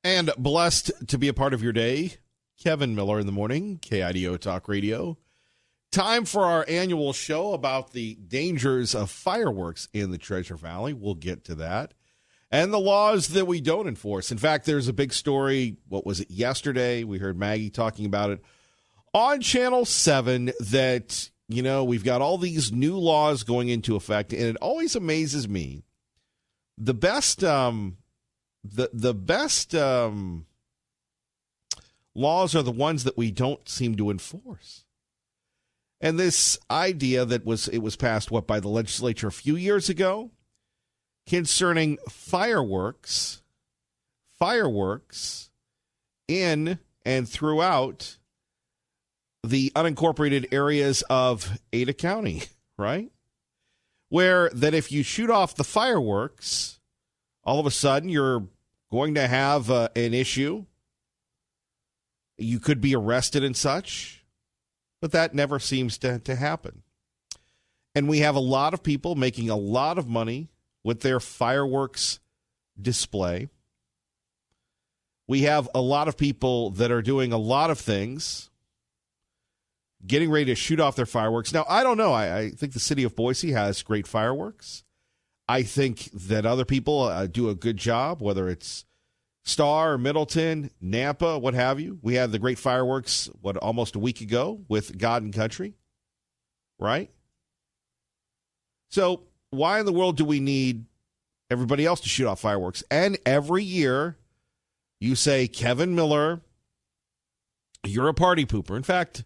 And blessed to be a part of your day. Kevin Miller in the morning, KIDO Talk Radio. Time for our annual show about the dangers of fireworks in the Treasure Valley. We'll get to that. And the laws that we don't enforce. In fact, there's a big story. What was it, yesterday? We heard Maggie talking about it on Channel 7 that, you know, we've got all these new laws going into effect. And it always amazes me. The best laws are the ones that we don't seem to enforce. And this idea that it was passed, by the legislature a few years ago concerning fireworks in and throughout the unincorporated areas of Ada County, right? Where that if you shoot off the fireworks, all of a sudden you're going to have an issue. You could be arrested and such. But that never seems to happen. And we have a lot of people making a lot of money with their fireworks display. We have a lot of people that are doing a lot of things, getting ready to shoot off their fireworks. Now, I don't know. I think the city of Boise has great fireworks. I think that other people do a good job, whether it's Star, Middleton, Nampa, what have you. We had the great fireworks, almost a week ago with God and Country, right? So why in the world do we need everybody else to shoot off fireworks? And every year you say, Kevin Miller, you're a party pooper. In fact,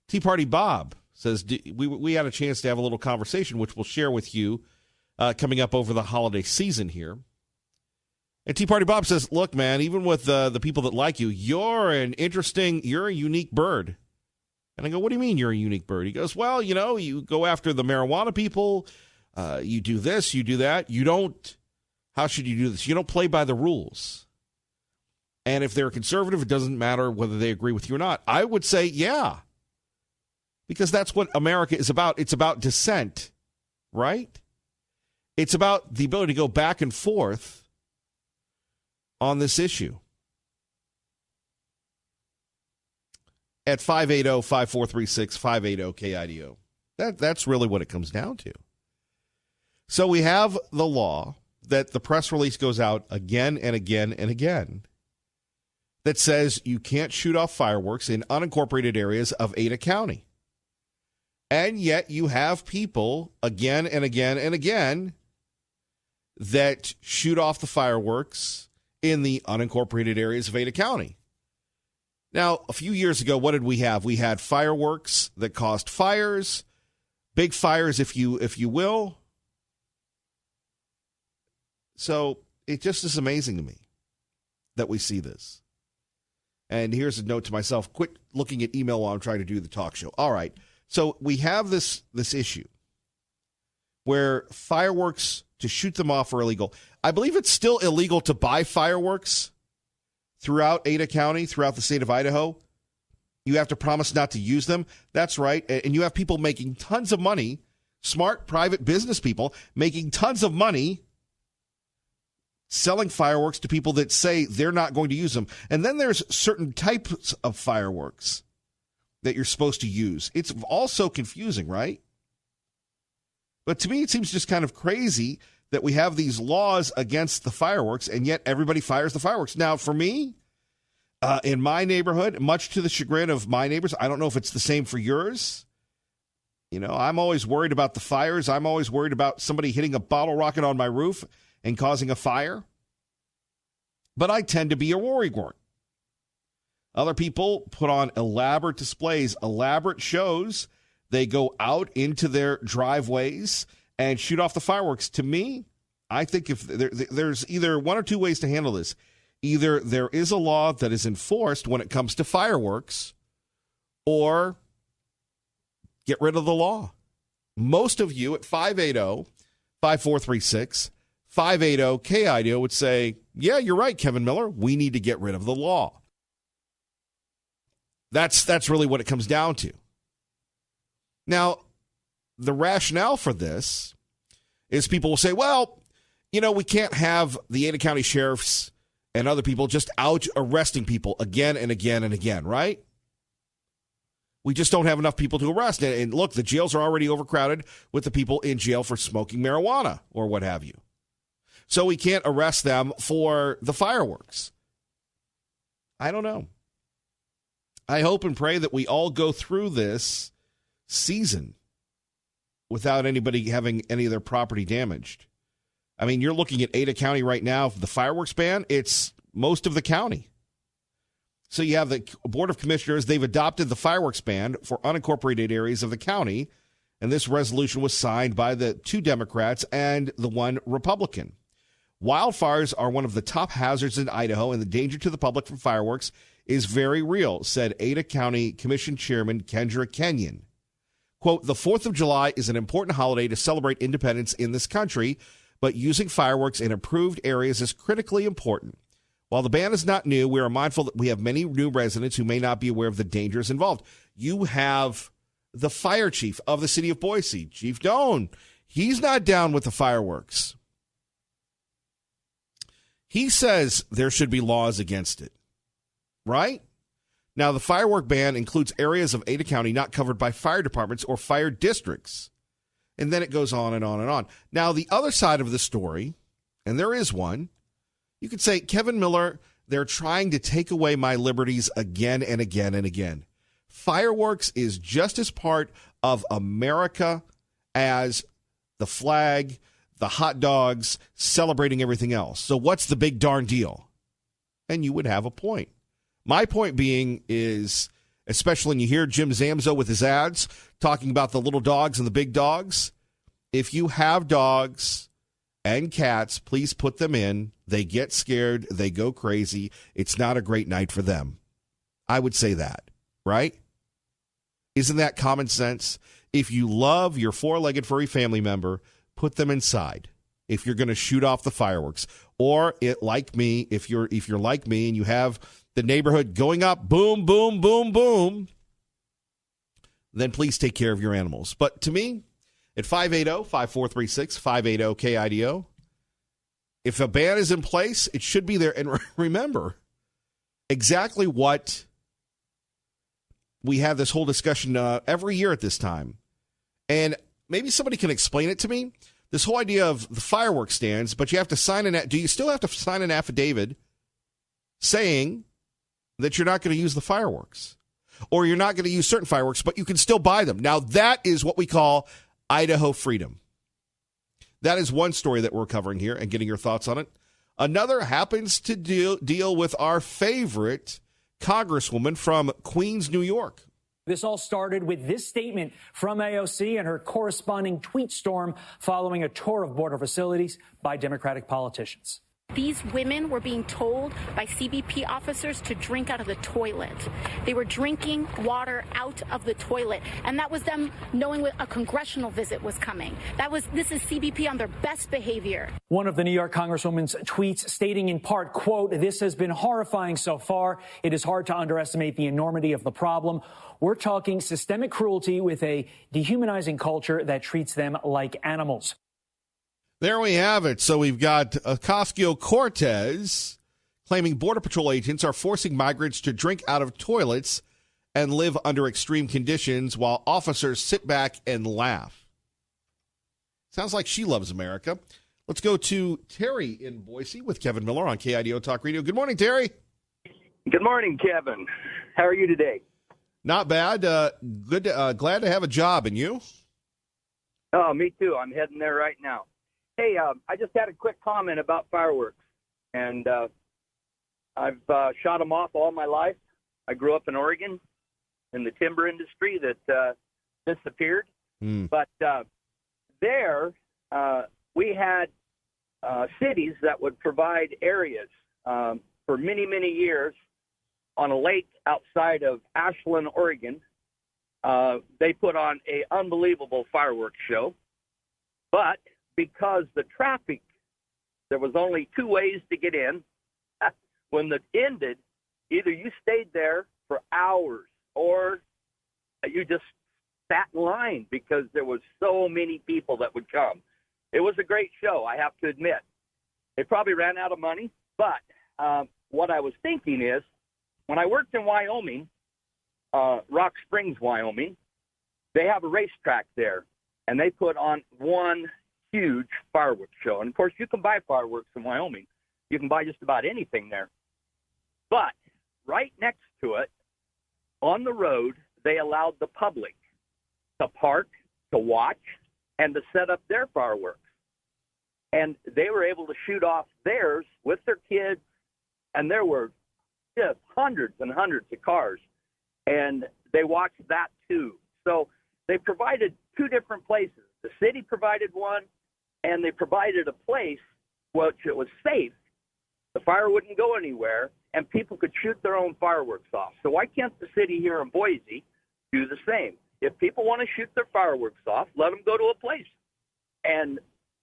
Tea Party Bob says we had a chance to have a little conversation, which we'll share with you coming up over the holiday season here. And Tea Party Bob says, look, man, even with the people that like you, you're a unique bird. And I go, what do you mean you're a unique bird? He goes, well, you know, you go after the marijuana people. You do this, you do that. You don't, how should you do this? You don't play by the rules. And if they're conservative, it doesn't matter whether they agree with you or not. I would say, yeah. Because that's what America is about. It's about dissent, right? It's about the ability to go back and forth on this issue. At 580-5436, 580-KIDO. That's really what it comes down to. So we have the law that the press release goes out again and again and again that says you can't shoot off fireworks in unincorporated areas of Ada County. And yet you have people again and again and again that shoot off the fireworks in the unincorporated areas of Ada County. Now, a few years ago, what did we have? We had fireworks that caused fires, big fires, if you will. So it just is amazing to me that we see this. And here's a note to myself: quit looking at email while I'm trying to do the talk show. All right, so we have this issue where fireworks, to shoot them off, are illegal. I believe it's still illegal to buy fireworks throughout Ada County, throughout the state of Idaho. You have to promise not to use them. That's right. And you have people making tons of money, smart private business people making tons of money selling fireworks to people that say they're not going to use them. And then there's certain types of fireworks that you're supposed to use. It's also confusing, right? But to me, it seems just kind of crazy that we have these laws against the fireworks, and yet everybody fires the fireworks. Now, for me, in my neighborhood, much to the chagrin of my neighbors, I don't know if it's the same for yours. You know, I'm always worried about the fires. I'm always worried about somebody hitting a bottle rocket on my roof and causing a fire. But I tend to be a worrywart. Other people put on elaborate displays, elaborate shows. They go out into their driveways and shoot off the fireworks. To me, I think if there's either one or two ways to handle this. Either there is a law that is enforced when it comes to fireworks, or get rid of the law. Most of you at 580-5436, 580-KIDO would say, yeah, you're right, Kevin Miller. We need to get rid of the law. That's really what it comes down to. Now, the rationale for this is people will say, well, you know, we can't have the Ada County sheriffs and other people just out arresting people again and again and again, right? We just don't have enough people to arrest. And look, the jails are already overcrowded with the people in jail for smoking marijuana or what have you. So we can't arrest them for the fireworks. I don't know. I hope and pray that we all go through this season without anybody having any of their property damaged. I mean, you're looking at Ada County right now. The fireworks ban, it's most of the county. So you have the Board of Commissioners. They've adopted the fireworks ban for unincorporated areas of the county. And this resolution was signed by the 2 Democrats and the 1 Republican. Wildfires are one of the top hazards in Idaho, and the danger to the public from fireworks is very real, said Ada County Commission Chairman Kendra Kenyon. Quote, the 4th of July is an important holiday to celebrate independence in this country, but using fireworks in approved areas is critically important. While the ban is not new, we are mindful that we have many new residents who may not be aware of the dangers involved. You have the fire chief of the city of Boise, Chief Doan. He's not down with the fireworks. He says there should be laws against it, right? Now, the firework ban includes areas of Ada County not covered by fire departments or fire districts. And then it goes on and on and on. Now, the other side of the story, and there is one, you could say, Kevin Miller, they're trying to take away my liberties again and again and again. Fireworks is just as part of America as the flag, the hot dogs, celebrating everything else. So what's the big darn deal? And you would have a point. My point being is, especially when you hear Jim Zamzo with his ads talking about the little dogs and the big dogs, if you have dogs and cats, please put them in. They get scared. They go crazy. It's not a great night for them. I would say that, right? Isn't that common sense? If you love your 4-legged furry family member, put them inside if you're going to shoot off the fireworks. Or like me, if you're like me and you have the neighborhood going up, boom, boom, boom, boom, then please take care of your animals. But to me, at 580-5436, 580-KIDO, if a ban is in place, it should be there. And remember exactly what we have this whole discussion every year at this time. And maybe somebody can explain it to me. This whole idea of the fireworks stands, but you have to sign do you still have to sign an affidavit saying that you're not going to use the fireworks, or you're not going to use certain fireworks, but you can still buy them? Now, that is what we call Idaho freedom. That is one story that we're covering here and getting your thoughts on it. Another happens to deal with our favorite congresswoman from Queens, New York. This all started with this statement from AOC and her corresponding tweet storm following a tour of border facilities by Democratic politicians. These women were being told by CBP officers to drink out of the toilet. They were drinking water out of the toilet, and that was them knowing a congressional visit was coming. This is CBP on their best behavior. One of the New York Congresswoman's tweets stating in part, quote, "This has been horrifying so far. It is hard to underestimate the enormity of the problem. We're talking systemic cruelty with a dehumanizing culture that treats them like animals." There we have it. So we've got Ocasio-Cortez claiming Border Patrol agents are forcing migrants to drink out of toilets and live under extreme conditions while officers sit back and laugh. Sounds like she loves America. Let's go to Terry in Boise with Kevin Miller on KIDO Talk Radio. Good morning, Terry. Good morning, Kevin. How are you today? Not bad. Good. Glad to have a job. And you? Oh, me too. I'm heading there right now. Hey, I just had a quick comment about fireworks, and I've shot them off all my life. I grew up in Oregon in the timber industry that disappeared. But there we had cities that would provide areas for many, many years on a lake outside of Ashland, Oregon. They put on an unbelievable fireworks show. But because the traffic, there was only 2 ways to get in. When it ended, either you stayed there for hours or you just sat in line because there was so many people that would come. It was a great show, I have to admit. They probably ran out of money, but what I was thinking is, when I worked in Wyoming, Rock Springs, Wyoming, they have a racetrack there, and they put on one huge fireworks show. And, of course, you can buy fireworks in Wyoming. You can buy just about anything there. But right next to it, on the road, they allowed the public to park, to watch, and to set up their fireworks. And they were able to shoot off theirs with their kids, and there were just hundreds and hundreds of cars. And they watched that too. So they provided two different places. The city provided one, and they provided a place which it was safe. The fire wouldn't go anywhere, and people could shoot their own fireworks off. So why can't the city here in Boise do the same? If people want to shoot their fireworks off, let them go to a place. And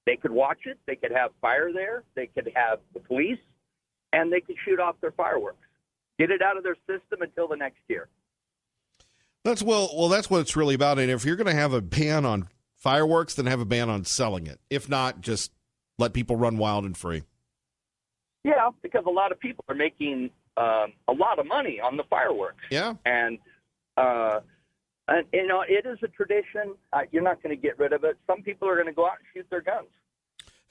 they could watch it. They could have fire there. They could have the police, and they could shoot off their fireworks. Get it out of their system until the next year. That's what it's really about. And if you're going to have a ban on fireworks, then have a ban on selling it. If not, just let people run wild and free. Yeah, because a lot of people are making a lot of money on the fireworks. Yeah. And you know, it is a tradition. You're not going to get rid of it. Some people are going to go out and shoot their guns.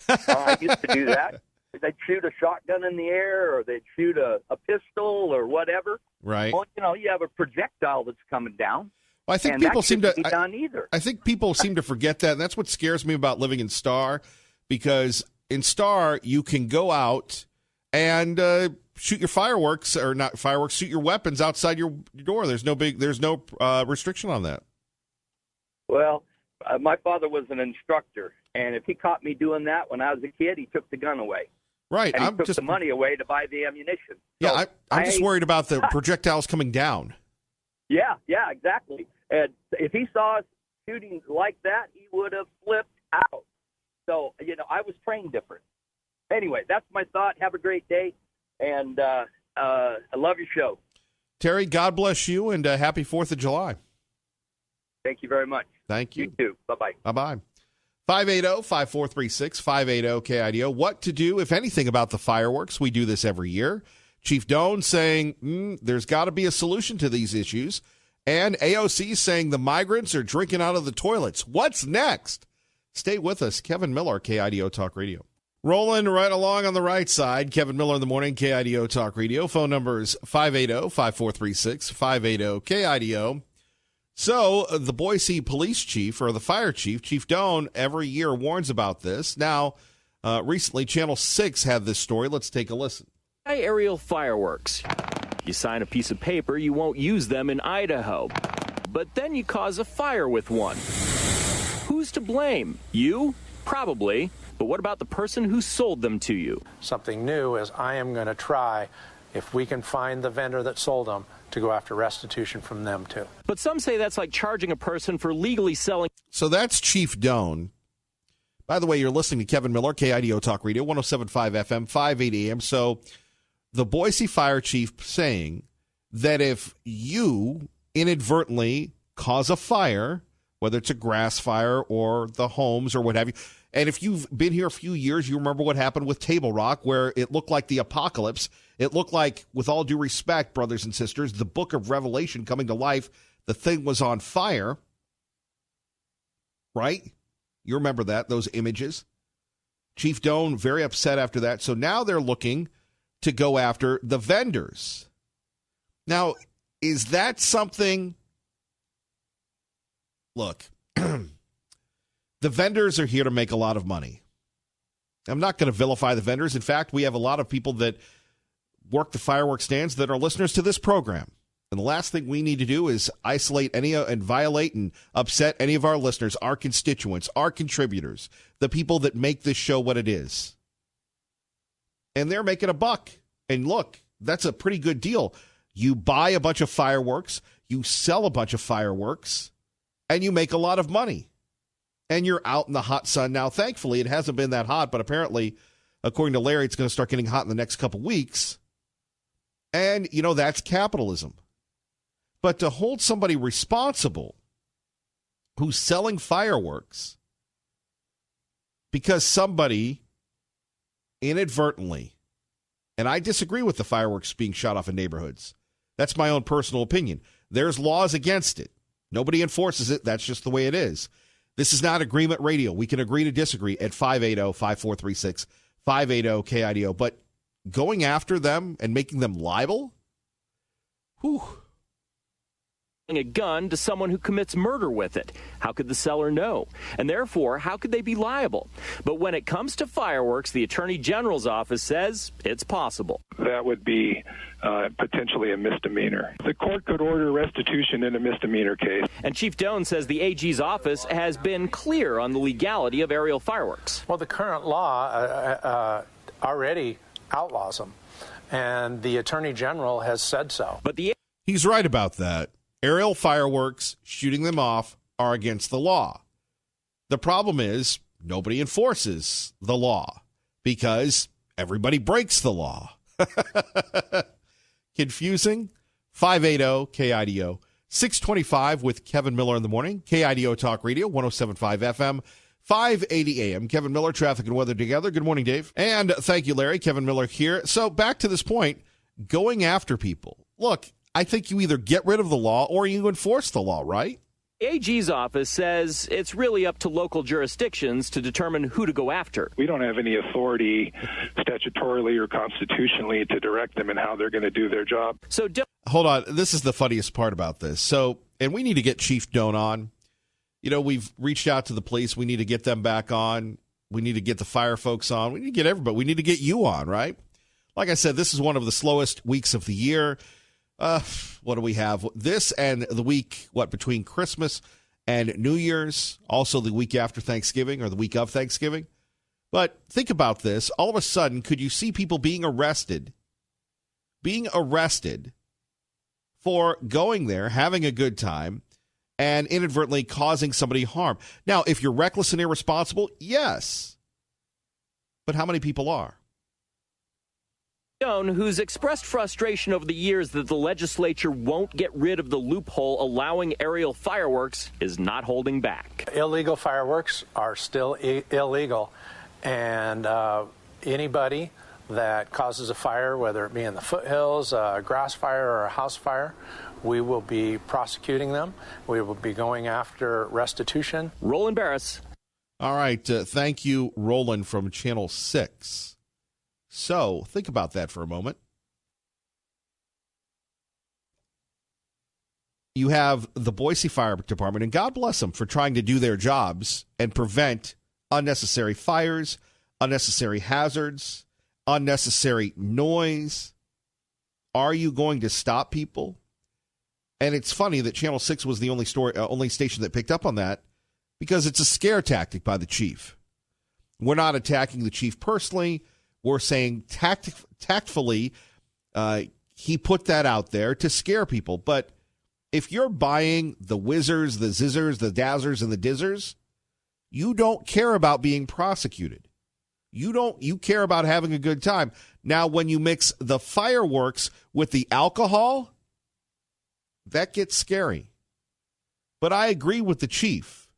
I used to do that. They'd shoot a shotgun in the air, or they'd shoot a pistol or whatever. Right. Well, you know, you have a projectile that's coming down. Well, I think people seem to. Done either. I think people seem to forget that, and that's what scares me about living in Star, because in Star you can go out and shoot your fireworks, or not fireworks, shoot your weapons outside your door. There's no restriction on that. Well, my father was an instructor, and if he caught me doing that when I was a kid, he took the gun away. Right. And he took the money away to buy the ammunition. Yeah, so I'm just worried about the projectiles coming down. Yeah, exactly. And if he saw us shooting like that, he would have flipped out. So, you know, I was trained different. Anyway, that's my thought. Have a great day, and I love your show. Terry, God bless you, and happy 4th of July. Thank you very much. Thank you. You too. Bye-bye. Bye-bye. 580-5436, 580-KIDO. What to do, if anything, about the fireworks? We do this every year. Chief Doan saying there's got to be a solution to these issues. And AOC saying the migrants are drinking out of the toilets. What's next? Stay with us. Kevin Miller, KIDO Talk Radio. Rolling right along on the right side. Kevin Miller in the morning, KIDO Talk Radio. Phone number is 580-5436, 580-KIDO. So the Boise police chief, or the fire chief, Chief Doan, every year warns about this. Now, recently, Channel 6 had this story. Let's take a listen. Aerial fireworks. You sign a piece of paper, you won't use them in Idaho. But then you cause a fire with one. Who's to blame? You? Probably. But what about the person who sold them to you? Something new is I am going to try, if we can find the vendor that sold them, to go after restitution from them, too. But some say that's like charging a person for legally selling. So that's Chief Doan. By the way, you're listening to Kevin Miller, KIDO Talk Radio, 107.5 FM, 580 AM. So the Boise fire chief saying that if you inadvertently cause a fire, whether it's a grass fire or the homes or what have you, and if you've been here a few years, you remember what happened with Table Rock, where it looked like the apocalypse. It looked like, with all due respect, brothers and sisters, the book of Revelation coming to life. The thing was on fire. Right? You remember that, those images. Chief Doan very upset after that. So now they're looking to go after the vendors. Now, is that something? Look, the vendors are here to make a lot of money. I'm not going to vilify the vendors. In fact, we have a lot of people that work the fireworks stands that are listeners to this program. And the last thing we need to do is isolate any and violate and upset any of our listeners, our constituents, our contributors, the people that make this show what it is. And they're making a buck. And look, that's a pretty good deal. You buy a bunch of fireworks, you sell a bunch of fireworks, and you make a lot of money. And you're out in the hot sun. Now, thankfully, it hasn't been that hot, but apparently, according to Larry, it's going to start getting hot in the next couple weeks. And, you know, that's capitalism. But to hold somebody responsible who's selling fireworks because somebody inadvertently And I disagree with the fireworks being shot off in neighborhoods. That's my own personal opinion. There's laws against it. Nobody enforces it. That's just the way it is. This is not agreement radio. We can agree to disagree at 580-5436, 580-KIDO. But going after them and making them liable? Whew. A gun to someone who commits murder with it. How could the seller know? And therefore, how could they be liable? But when it comes to fireworks, the Attorney General's office says it's possible. That would be potentially a misdemeanor. The court could order restitution in a misdemeanor case. And Chief Doan says the AG's office has been clear on the legality of aerial fireworks. Well, the current law already outlaws them, and the Attorney General has said so. But he's right about that. Aerial fireworks, shooting them off, are against the law. The problem is nobody enforces the law because everybody breaks the law. Confusing? 580-KIDO. 625 with Kevin Miller in the morning. KIDO Talk Radio, 107.5 FM, 580 AM. Kevin Miller, traffic and weather together. Good morning, Dave. And thank you, Larry. Kevin Miller here. So back to this point, going after people. Look, I think you either get rid of the law or you enforce the law, right? The AG's office says it's really up to local jurisdictions to determine who to go after. We don't have any authority statutorily or constitutionally to direct them in how they're going to do their job. So hold on. This is the funniest part about this. So, and we need to get Chief Doan on. You know, we've reached out to the police. We need to get them back on. We need to get the fire folks on. We need to get everybody. We need to get you on, right? Like I said, this is one of the slowest weeks of the year. What do we have? This and the week, between Christmas and New Year's, also the week after Thanksgiving or the week of Thanksgiving. But think about this. All of a sudden, could you see people being arrested for going there, having a good time, and inadvertently causing somebody harm? Now, if you're reckless and irresponsible, yes. But how many people are? Who's expressed frustration over the years that the legislature won't get rid of the loophole allowing aerial fireworks, is not holding back. Illegal fireworks are still illegal, and anybody that causes a fire, whether it be in the foothills, a grass fire, or a house fire, we will be prosecuting them. We will be going after restitution. Roland Barris. All right. Thank you, Roland from Channel 6. So think about that for a moment. You have the Boise Fire Department, and God bless them for trying to do their jobs and prevent unnecessary fires, unnecessary hazards, unnecessary noise. Are you going to stop people? And it's funny that Channel 6 was the only station that picked up on that, because it's a scare tactic by the chief. We're not attacking the chief personally. We're saying tactfully, he put that out there to scare people. But if you're buying the whizzers, the zizzers, the dazzers, and the dizzers, you don't care about being prosecuted. You care about having a good time. Now, when you mix the fireworks with the alcohol, that gets scary. But I agree with the chief.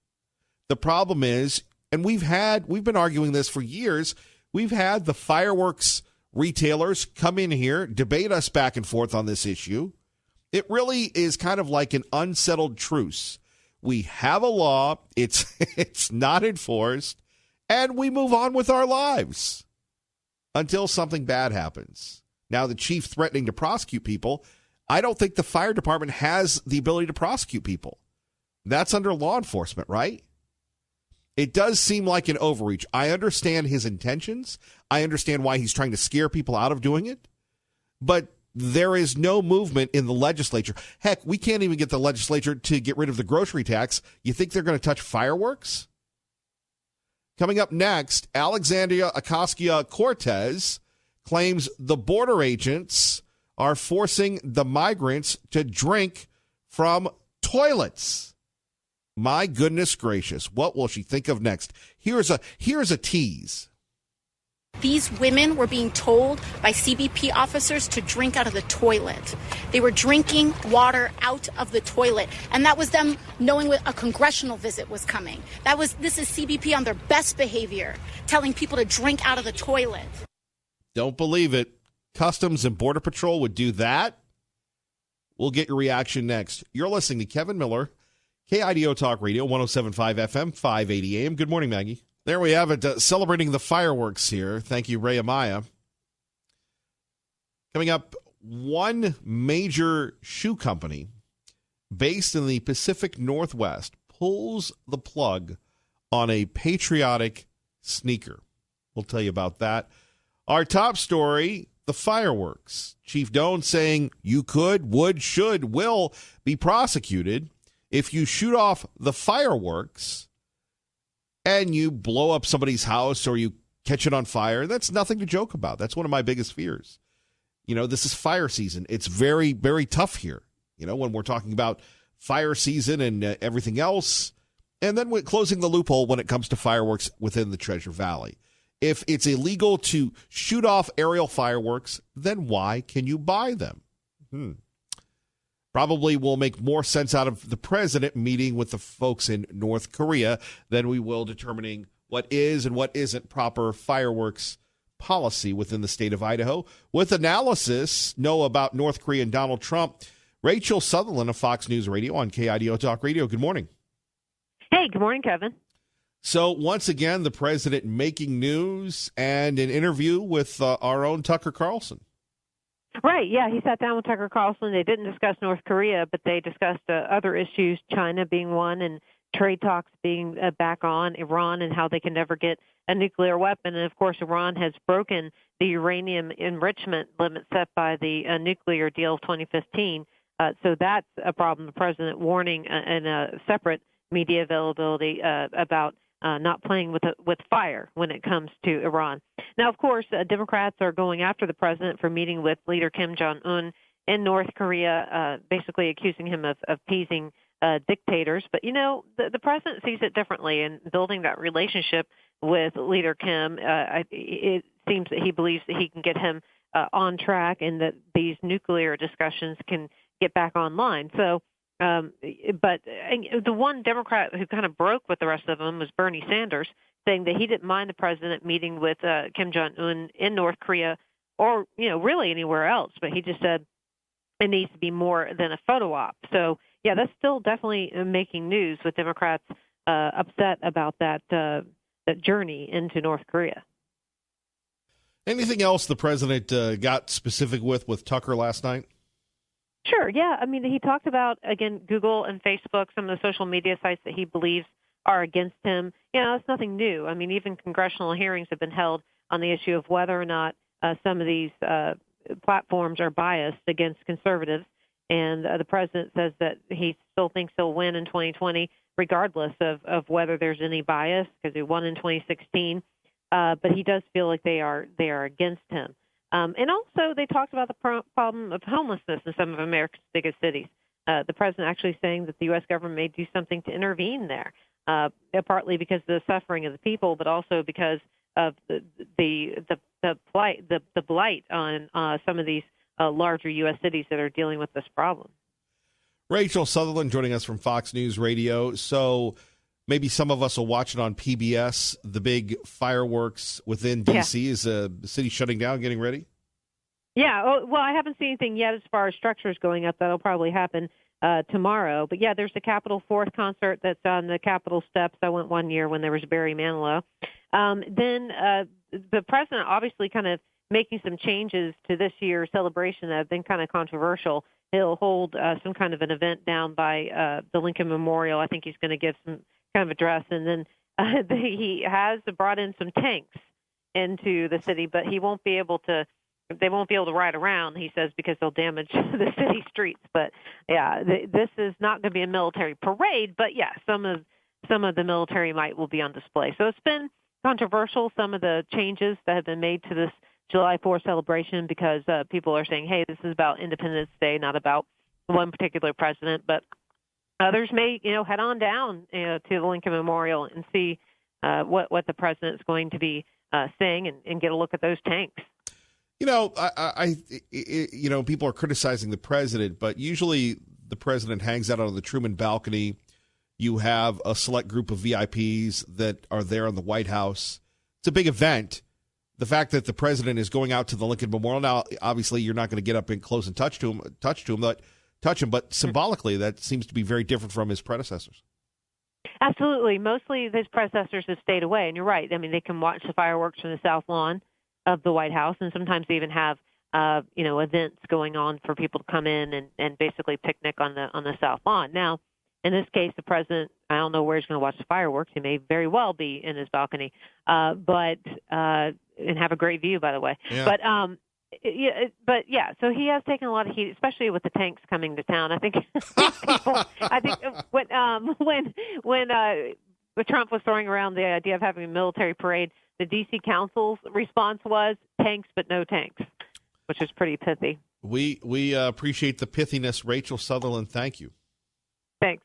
The problem is, and we've been arguing this for years, we've had the fireworks retailers come in here, debate us back and forth on this issue. It really is kind of like an unsettled truce. We have a law, it's not enforced, and we move on with our lives until something bad happens. Now, the chief threatening to prosecute people, I don't think the fire department has the ability to prosecute people. That's under law enforcement, right? It does seem like an overreach. I understand his intentions. I understand why he's trying to scare people out of doing it. But there is no movement in the legislature. Heck, we can't even get the legislature to get rid of the grocery tax. You think they're going to touch fireworks? Coming up next, Alexandria Ocasio-Cortez claims the border agents are forcing the migrants to drink from toilets. My goodness gracious, what will she think of next? Here's a tease. These women were being told by CBP officers to drink out of the toilet. They were drinking water out of the toilet, and that was them knowing a congressional visit was coming. This is CBP on their best behavior, telling people to drink out of the toilet. Don't believe it. Customs and Border Patrol would do that? We'll get your reaction next. You're listening to Kevin Miller, KIDO Talk Radio, 107.5 FM, 580 AM. Good morning, Maggie. There we have it, celebrating the fireworks here. Thank you, Ray Amaya. Coming up, one major shoe company based in the Pacific Northwest pulls the plug on a patriotic sneaker. We'll tell you about that. Our top story, the fireworks. Chief Doan saying you could, would, should, will be prosecuted if you shoot off the fireworks and you blow up somebody's house or you catch it on fire. That's nothing to joke about. That's one of my biggest fears. You know, this is fire season. It's very, very tough here, you know, when we're talking about fire season and everything else. And then we're closing the loophole when it comes to fireworks within the Treasure Valley. If it's illegal to shoot off aerial fireworks, then why can you buy them? Probably will make more sense out of the president meeting with the folks in North Korea than we will determining what is and what isn't proper fireworks policy within the state of Idaho. With analysis, know about North Korea and Donald Trump, Rachel Sutherland of Fox News Radio on KIDO Talk Radio. Good morning. Hey, good morning, Kevin. So once again, the president making news and an interview with our own Tucker Carlson. Right, yeah, he sat down with Tucker Carlson. They didn't discuss North Korea, but they discussed other issues, China being one, and trade talks being back on, Iran and how they can never get a nuclear weapon. And, of course, Iran has broken the uranium enrichment limit set by the nuclear deal of 2015. So that's a problem. The president warning in a separate media availability about not playing with fire when it comes to Iran. Now, of course, Democrats are going after the president for meeting with leader Kim Jong-un in North Korea, basically accusing him of teasing dictators. But, you know, the president sees it differently, and building that relationship with leader Kim, it seems that he believes that he can get him on track and that these nuclear discussions can get back online. So, but the one Democrat who kind of broke with the rest of them was Bernie Sanders, saying that he didn't mind the president meeting with Kim Jong-un in North Korea or, you know, really anywhere else. But he just said it needs to be more than a photo op. So, yeah, that's still definitely making news with Democrats upset about that journey into North Korea. Anything else the president got specific with Tucker last night? Sure, yeah. I mean, he talked about, again, Google and Facebook, some of the social media sites that he believes are against him. You know, it's nothing new. I mean, even congressional hearings have been held on the issue of whether or not some of these platforms are biased against conservatives. And the president says that he still thinks he'll win in 2020, regardless of whether there's any bias, because he won in 2016. But he does feel like they are against him. And also, they talked about the problem of homelessness in some of America's biggest cities. The president actually saying that the U.S. government may do something to intervene there, partly because of the suffering of the people, but also because of the blight on some of these larger U.S. cities that are dealing with this problem. Rachel Sutherland joining us from Fox News Radio. So maybe some of us will watch it on PBS, the big fireworks within D.C. Is the city shutting down, getting ready? Yeah, well, I haven't seen anything yet as far as structures going up. That'll probably happen tomorrow. But, yeah, there's the Capitol 4th concert that's on the Capitol steps. I went one year when there was Barry Manilow. Then the president obviously kind of making some changes to this year's celebration that have been kind of controversial. He'll hold some kind of an event down by the Lincoln Memorial. I think he's going to give some kind of address, and then he has brought in some tanks into the city, but they won't be able to ride around, he says, because they'll damage the city streets. But yeah, this is not going to be a military parade, but yeah, some of the military might will be on display. So it's been controversial, some of the changes that have been made to this July 4th celebration, because people are saying, hey, this is about Independence Day, not about one particular president. But others may, head on down to the Lincoln Memorial and see what the president is going to be saying and get a look at those tanks. People are criticizing the president, but usually the president hangs out on the Truman balcony. You have a select group of VIPs that are there in the White House. It's a big event, the fact that the president is going out to the Lincoln Memorial. Now, obviously, you're not going to get up and close and touch him, but symbolically, that seems to be very different from his predecessors. Absolutely. Mostly his predecessors have stayed away, and you're right. I mean, they can watch the fireworks from the south lawn of the White House, and sometimes they even have events going on for people to come in and basically picnic on the south lawn. Now, in this case, the president, I don't know where he's going to watch the fireworks. He may very well be in his balcony, but and have a great view, by the way. Yeah. But so he has taken a lot of heat, especially with the tanks coming to town. I think when Trump was throwing around the idea of having a military parade, the D.C. Council's response was tanks, but no tanks, which is pretty pithy. We appreciate the pithiness, Rachel Sutherland. Thank you. Thanks.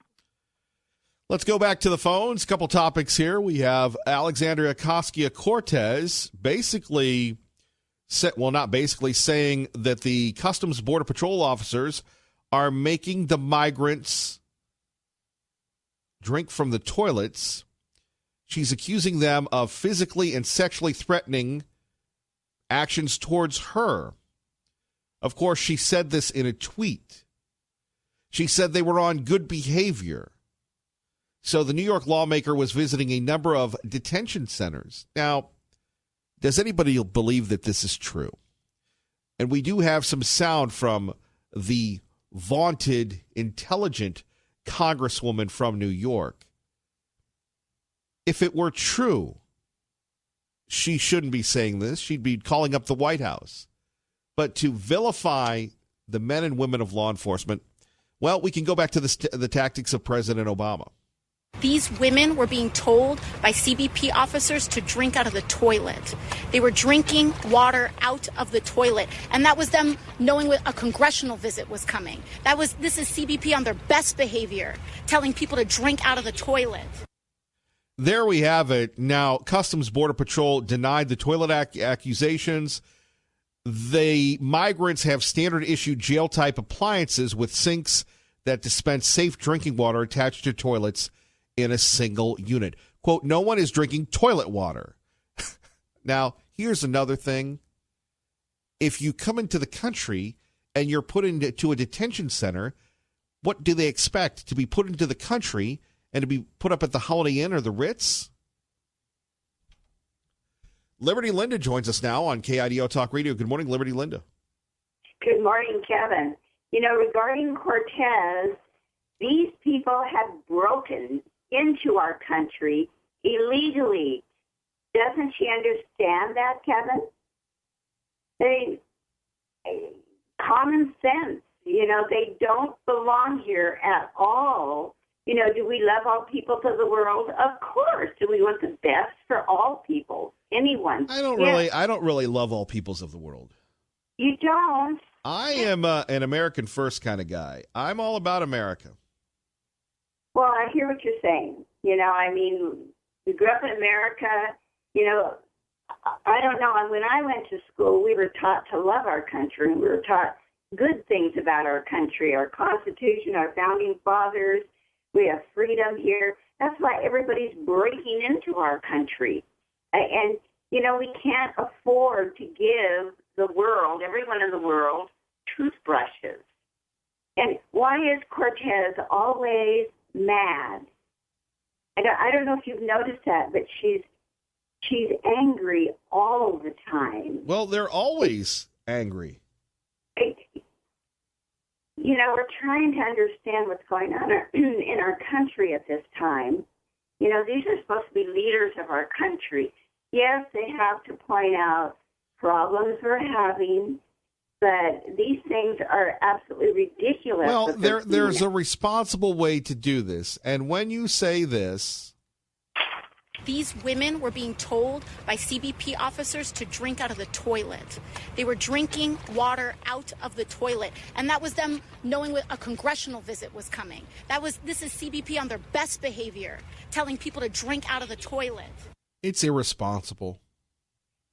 Let's go back to the phones. A couple topics here. We have Alexandria Ocasio-Cortez saying that the Customs Border Patrol officers are making the migrants drink from the toilets. She's accusing them of physically and sexually threatening actions towards her. Of course, she said this in a tweet. She said they were on good behavior. So the New York lawmaker was visiting a number of detention centers. Now, does anybody believe that this is true? And we do have some sound from the vaunted, intelligent congresswoman from New York. If it were true, she shouldn't be saying this. She'd be calling up the White House. But to vilify the men and women of law enforcement, well, we can go back to the tactics of President Obama. These women were being told by CBP officers to drink out of the toilet. They were drinking water out of the toilet. And that was them knowing a congressional visit was coming. This is CBP on their best behavior, telling people to drink out of the toilet. There we have it. Now, Customs Border Patrol denied the toilet accusations. The migrants have standard issue jail type appliances with sinks that dispense safe drinking water attached to toilets in a single unit. Quote, no one is drinking toilet water. Now, here's another thing. If you come into the country and you're put into a detention center, what do they expect? To be put into the country and to be put up at the Holiday Inn or the Ritz? Liberty Linda joins us now on KIDO Talk Radio. Good morning, Liberty Linda. Good morning, Kevin. Regarding Cortez, these people have broken into our country illegally. Doesn't she understand that, Kevin? Common sense. They don't belong here at all. Do we love all people of the world? Of course. Do we want the best for all people? Anyone? I don't really love all peoples of the world. You don't? I am an American first kind of guy. I'm all about America. Well, I hear what you're saying. We grew up in America. I don't know. When I went to school, we were taught to love our country. We were taught good things about our country, our Constitution, our founding fathers. We have freedom here. That's why everybody's breaking into our country. And we can't afford to give the world, everyone in the world, toothbrushes. And why is Cortez always mad? I don't know if you've noticed that, but she's angry all the time. Well, they're always angry. We're trying to understand what's going on in our country at this time. These are supposed to be leaders of our country. Yes, they have to point out problems we're having, but these things are absolutely ridiculous. Well, there's a responsible way to do this. And when you say this... These women were being told by CBP officers to drink out of the toilet. They were drinking water out of the toilet. And that was them knowing a congressional visit was coming. This is CBP on their best behavior, telling people to drink out of the toilet. It's irresponsible.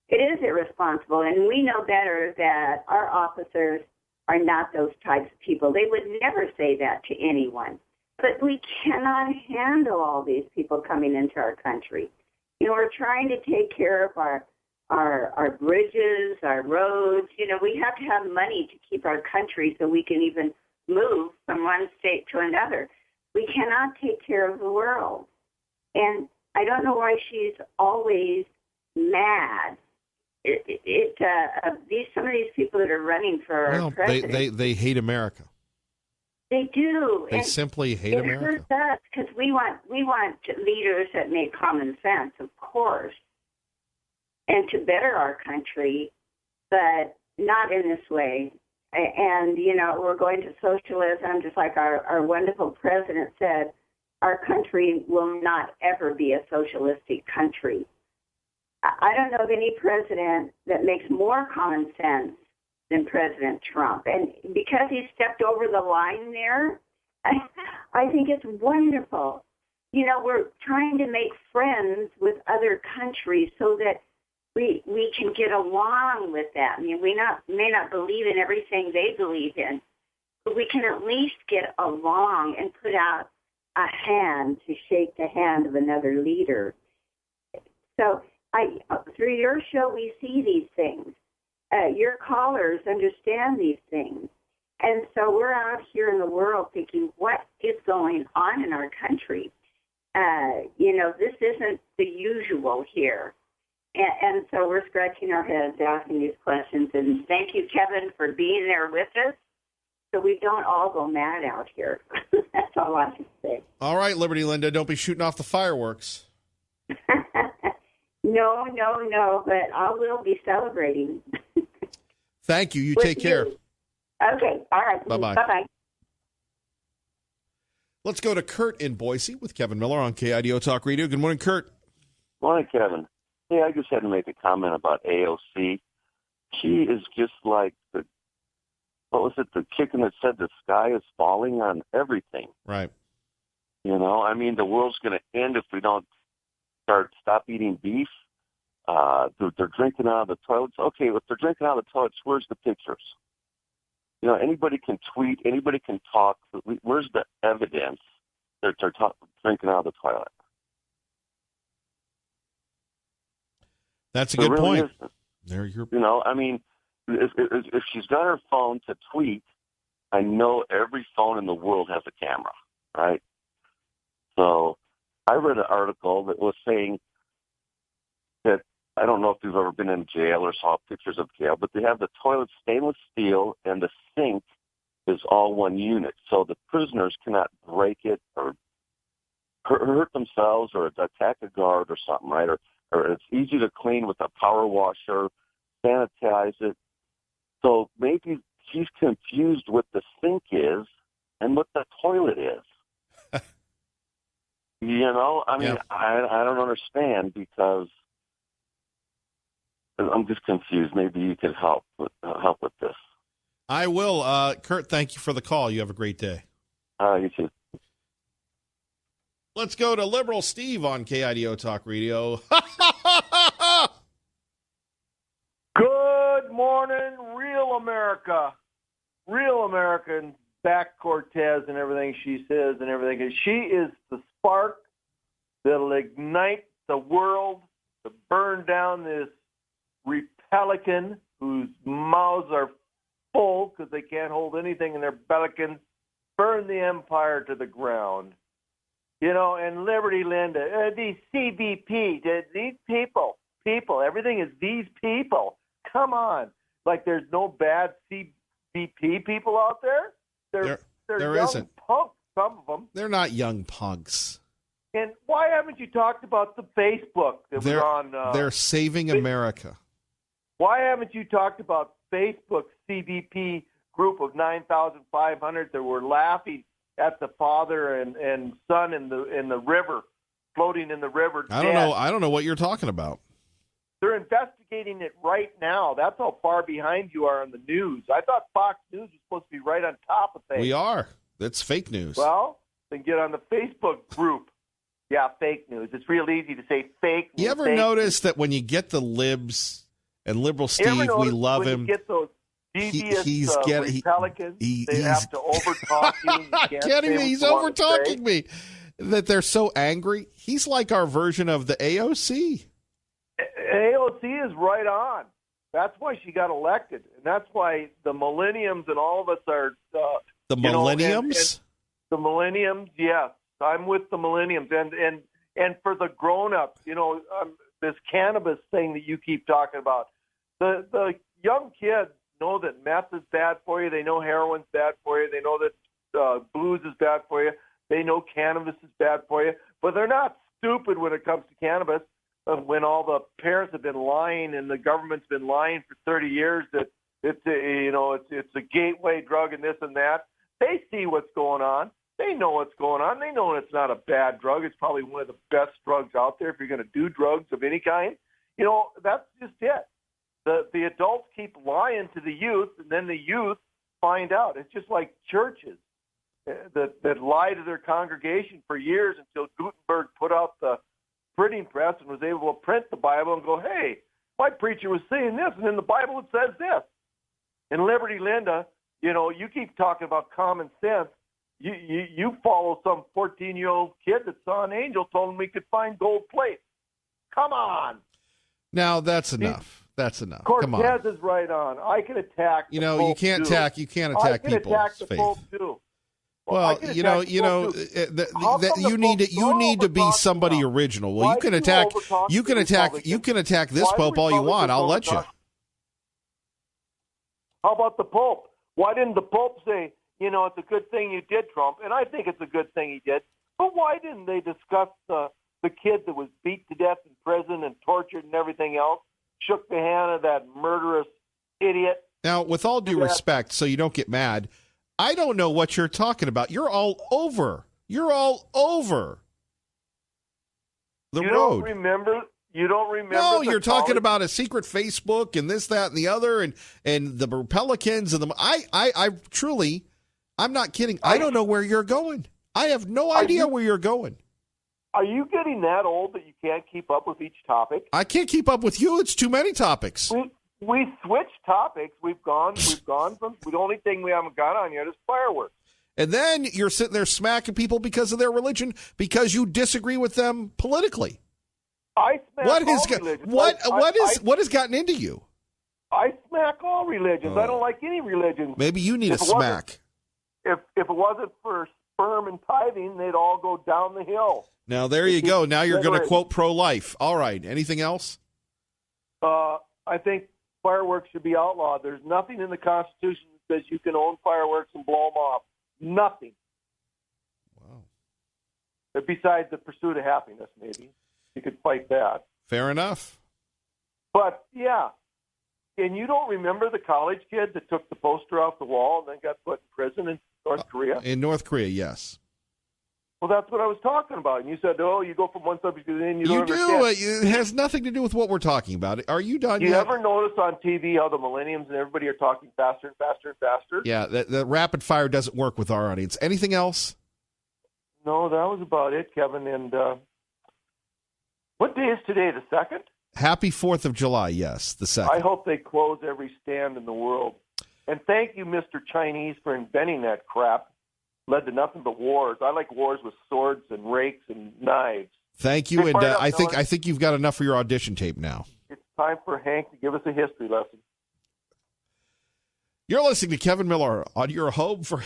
It is irresponsible, and we know better that our officers are not those types of people. They would never say that to anyone. But we cannot handle all these people coming into our country. We're trying to take care of our our bridges, our roads. You know, we have to have money to keep our country so we can even move from one state to another. We cannot take care of the world. And I don't know why she's always mad. Some of these people that are running for president, they hate America. They do. They simply hate America. It hurts us because we want leaders that make common sense, of course, and to better our country, but not in this way. And, you know, we're going to socialism, just like our wonderful president said. Our country will not ever be a socialistic country. I don't know of any president that makes more common sense than President Trump. And because he stepped over the line there, I think it's wonderful. You know, we're trying to make friends with other countries so that we can get along with them. I mean, may not believe in everything they believe in, but we can at least get along and put out a hand to shake the hand of another leader. So through your show, we see these things. Your callers understand these things. And so we're out here in the world thinking, what is going on in our country? You know, this isn't the usual here. And so we're scratching our heads asking these questions. And thank you, Kevin, for being there with us so we don't all go mad out here. That's all I can say. All right, Liberty Linda, don't be shooting off the fireworks. No, but I will be celebrating. Thank you. You take care. Okay, all right. Bye-bye. Bye-bye. Let's go to Kurt in Boise with Kevin Miller on KIDO Talk Radio. Good morning, Kurt. Morning, Kevin. Hey, I just had to make a comment about AOC. She is just like the chicken that said the sky is falling on everything. Right. You know, I mean, the world's going to end if we don't stop eating beef. They're drinking out of the toilets. Okay, if they're drinking out of the toilets, where's the pictures? You know, anybody can tweet, anybody can talk. Where's the evidence that they're drinking out of the toilet? That's a good point. You know, I mean, if she's got her phone to tweet, I know every phone in the world has a camera, right? So I read an article that was saying that, I don't know if you've ever been in jail or saw pictures of jail, but they have the toilet stainless steel and the sink is all one unit. So the prisoners cannot break it or hurt themselves or attack a guard or something, right? Or it's easy to clean with a power washer, sanitize it. So maybe she's confused what the sink is and what the toilet is. You know, I mean, yeah. I don't understand because I'm just confused. Maybe you could help with this. I will. Kurt, thank you for the call. You have a great day. You too. Let's go to Liberal Steve on KIDO Talk Radio. Good morning, real America. Real American back Cortez and everything she says and everything. She is the spark that'll ignite the world to burn down this Republican whose mouths are full because they can't hold anything in their bellicans, burn the empire to the ground. You know, and Liberty Linda, these CBP, these people, everything is these people. Come on. Like there's no bad CBP people out there? They're young isn't. Punks, some of them. They're not young punks. And why haven't you talked about the Facebook that was on? They're saving America. Why haven't you talked about Facebook's CBP group of 9,500 that were laughing at the father and son in the river, floating in the river? I don't know what you're talking about. They're investigating it right now. That's how far behind you are on the news. I thought Fox News was supposed to be right on top of things. We are. That's fake news. Well, then get on the Facebook group. Yeah, fake news. It's real easy to say fake news. You ever notice that when you get the libs and Liberal Steve, we love him. You get those devious Republicans, they have to overtalk you. Kidding me? He's overtalking me. That they're so angry. He's like our version of the AOC. AOC is right on. That's why she got elected, and that's why the millenniums and all of us are the millenniums. The millenniums, yes, I'm with the millenniums, and for the grown-ups, this cannabis thing that you keep talking about. The young kids know that meth is bad for you. They know heroin's bad for you. They know that booze is bad for you. They know cannabis is bad for you. But they're not stupid when it comes to cannabis. When all the parents have been lying and the government's been lying for 30 years that it's a gateway drug and this and that, they see what's going on. They know what's going on. They know it's not a bad drug. It's probably one of the best drugs out there if you're going to do drugs of any kind. That's just it. The adults keep lying to the youth, and then the youth find out. It's just like churches that lie to their congregation for years until Gutenberg put out the printing press and was able to print the Bible and go, hey, my preacher was saying this, and in the Bible it says this. And Liberty Linda, you keep talking about common sense. You follow some 14-year-old kid that saw an angel, told him we could find gold plate. Come on. Now that's enough. That's enough. Cortez Come on. is right on. I can attack. You can't attack people's faith. I can attack the Pope too. Well, you need to be somebody original. Well, you can attack this Pope all you want. I'll let you. How about the Pope? Why didn't the Pope say, it's a good thing you did, Trump? And I think it's a good thing he did. But why didn't they discuss the kid that was beat to death in prison and tortured and everything else? Shook the hand of that murderous idiot. Now, with all due respect, so you don't get mad, I don't know what you're talking about. You're all over the road. You don't remember? No, you're talking about a secret Facebook and this, that, and the other, and the Republicans and I'm not kidding. I don't know where you're going. I have no idea where you're going. Are you getting that old that you can't keep up with each topic? I can't keep up with you. It's too many topics. We switched topics. We've gone from the only thing we haven't got on yet is fireworks. And then you're sitting there smacking people because of their religion because you disagree with them politically. I smack religions. What has gotten into you? I smack all religions. I don't like any religion. Maybe you need a smack. If it wasn't for sperm and tithing, they'd all go down the hill. Now, there you go. Now you're going to quote pro-life. All right. Anything else? I think fireworks should be outlawed. There's nothing in the Constitution that says you can own fireworks and blow them off. Nothing. Wow. But besides the pursuit of happiness, maybe. You could fight that. Fair enough. But, yeah. And you don't remember the college kid that took the poster off the wall and then got put in prison in North Korea? In North Korea, yes. Well, that's what I was talking about. And you said, you go from one subject to the other. You do. It has nothing to do with what we're talking about. Are you done yet? You ever notice on TV how the millenniums and everybody are talking faster and faster and faster? Yeah, the rapid fire doesn't work with our audience. Anything else? No, that was about it, Kevin. And what day is today, the 2nd? Happy 4th of July, yes, the 2nd. I hope they close every stand in the world. And thank you, Mr. Chinese, for inventing that crap. Led to nothing but wars. I like wars with swords and rakes and knives. Thank you, and I think you've got enough for your audition tape now. It's time for Hank to give us a history lesson. You're listening to Kevin Miller on your home for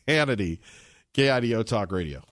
Hannity, KIDO Talk Radio.